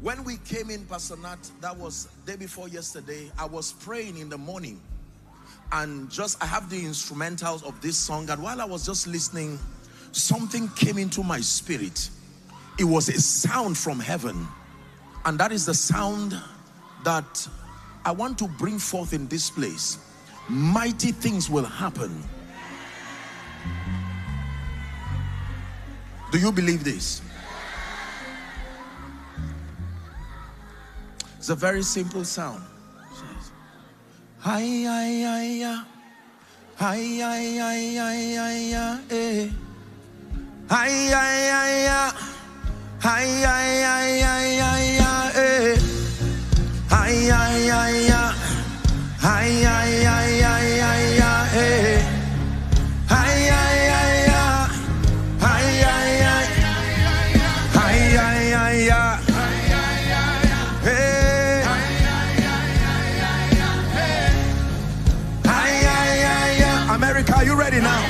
When we came in, Pastor Nat, that was day before yesterday, I was praying in the morning, and I have the instrumentals of this song, and while I was just listening, something came into my spirit. It was a sound from heaven, and that is the sound that I want to bring forth in this place. Mighty things will happen. Do you believe this? It's a very simple sound. Hi, hi, hi, hi. Hi, hi, hi, hi, hi, hi. Hi, hi, hi, hi. Hi, hi, hi, hi, hi, hi. Hi, hi, hi, hi. Hi, hi, hi, hi, hi, hi. Hi, hi, hi, hi. Hi, hi, hi. Hi, hi, hi, hi. Hey. Hi, hi, hi, hi. America, are you ready now?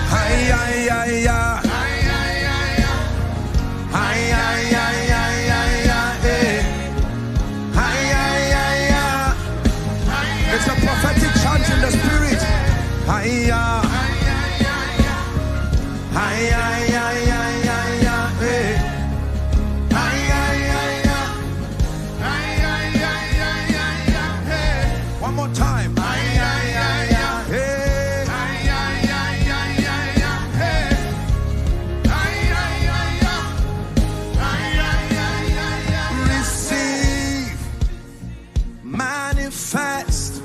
Hi, hi, hi, hi. It's a prophetic chant in the spirit. Hiya, hiya, hiya, hiya, hiya. One more time. Receive, manifest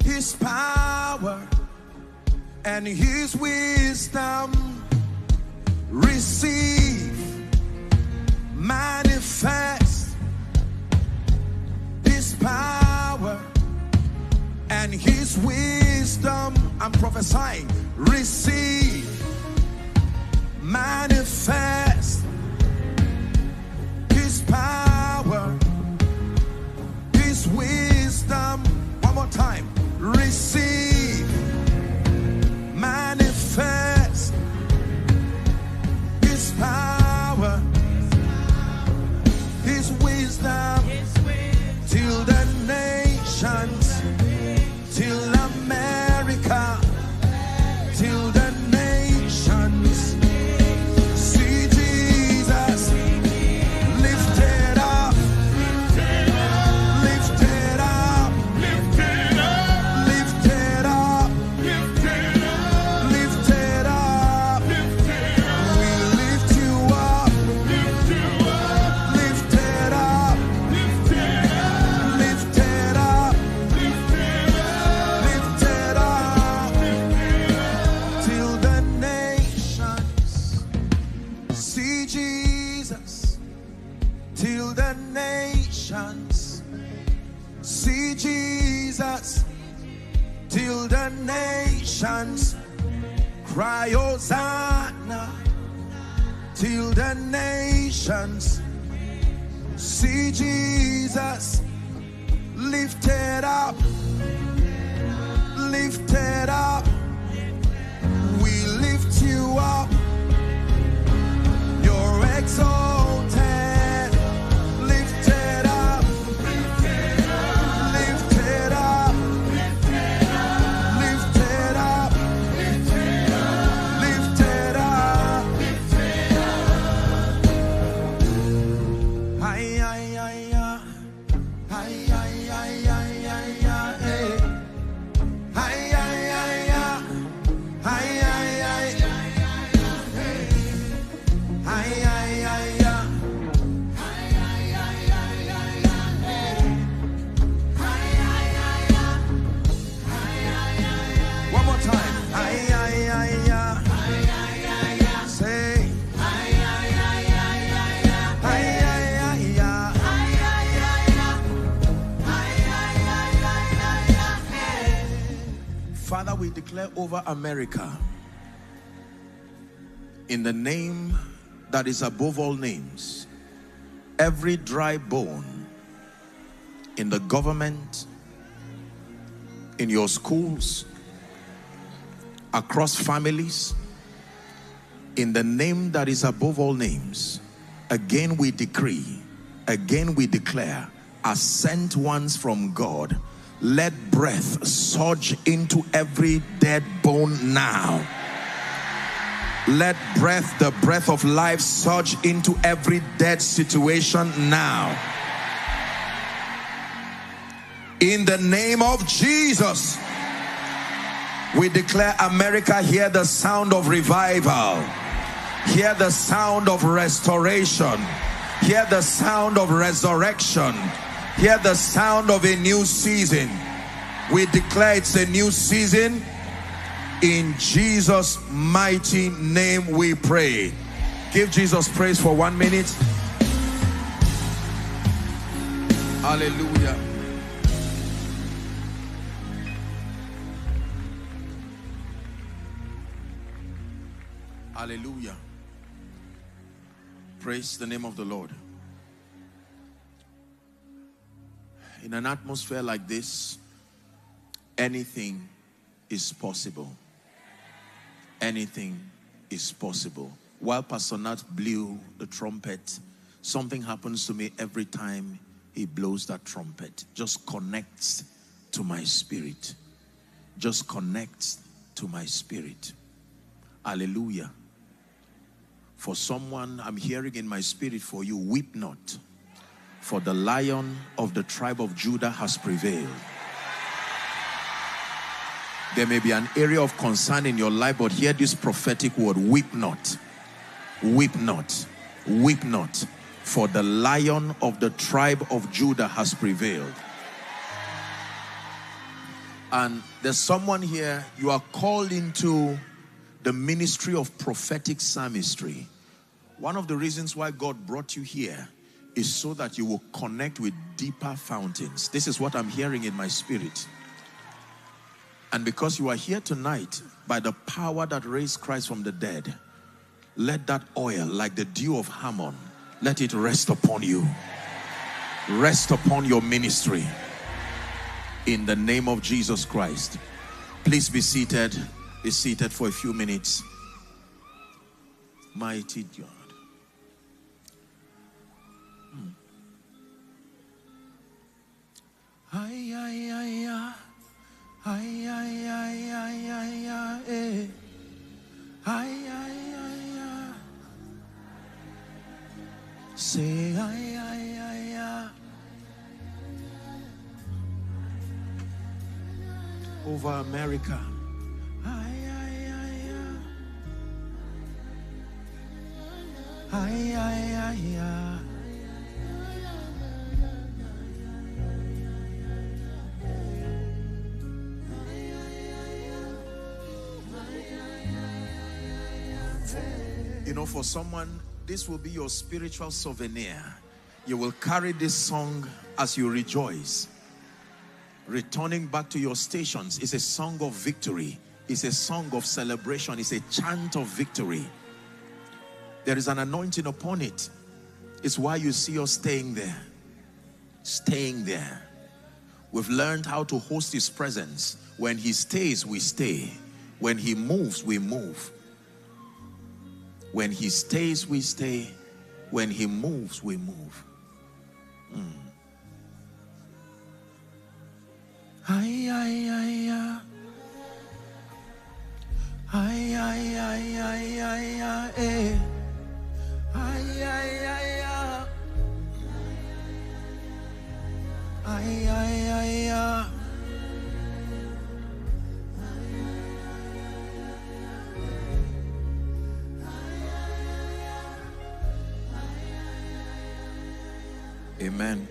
His power and His wisdom. Receive, manifest His power and His wisdom. I'm prophesying. Receive, manifest His power, His wisdom. One more time. Receive, manifest His power, His wisdom, till the nations, till America, till the nations see Jesus lifted up, lifted up, lifted up, lifted up, lifted up. We lift you up, lifted up, lifted up, lifted up, till the nations see Jesus, till the nations see Jesus, till the nations cry Hosanna, till the nations see Jesus lifted up, lifted up. We lift you up, you're exalted, lifted up, lifted up, lifted up, lifted up. Hi, hi, hi, hi, hi, hi, hi, hi, hi, hey. Hi, hi, hi, hi, hi, hi, hi, hi, hi, one more time. Hi, hi, hi, hi. Say. Hi, hi, hi, hi. Father, we declare over America, in the name that is above all names, every dry bone in the government, in your schools, across families, in the name that is above all names, Again we decree, again we declare, as sent ones from God, let breath surge into every dead bone now. Let breath, the breath of life, surge into every dead situation now. In the name of Jesus, we declare, America, hear the sound of revival. Hear the sound of restoration. Hear the sound of resurrection. Hear the sound of a new season. We declare it's a new season. In Jesus' mighty name we pray. Give Jesus praise for 1 minute. Hallelujah. Hallelujah. Praise the name of the Lord. In an atmosphere like this, anything is possible. Anything is possible. While Pastor Nat blew the trumpet, something happens to me every time he blows that trumpet. Just connects to my spirit. Just connects to my spirit. Hallelujah. For someone, I'm hearing in my spirit for you, weep not, for the Lion of the tribe of Judah has prevailed. There may be an area of concern in your life, but hear this prophetic word: weep not, weep not, weep not, for the Lion of the tribe of Judah has prevailed. And there's someone here, you are called into the ministry of prophetic psalmistry. One of the reasons why God brought you here is so that you will connect with deeper fountains. This is what I'm hearing in my spirit. And because you are here tonight, by the power that raised Christ from the dead, let that oil, like the dew of Hammon, let it rest upon you. Rest upon your ministry. In the name of Jesus Christ. Please be seated. Be seated for a few minutes. Mighty God. Ay, ay, ay, ay. Ay, ay, ay, ay, ay, ay, eh. Ay, ay, ay, ay. Say ay, ay, ay, ay. Over America. Ay, ay, ay, ay. Ay, ay, ay, ay. You know, for someone, this will be your spiritual souvenir. You will carry this song as you rejoice. Returning back to your stations is a song of victory. It's a song of celebration. It's a chant of victory. There is an anointing upon it. It's why you see us staying there. Staying there. We've learned how to host His presence. When He stays, we stay. When He moves, we move. When He stays, we stay. When He moves, we move. Ay, ay, ay, ay. Ay, ay, ay, ay, ay, ay, eh. Ay, ay, ay, ay. Ay, ay, ay, ay. Amen.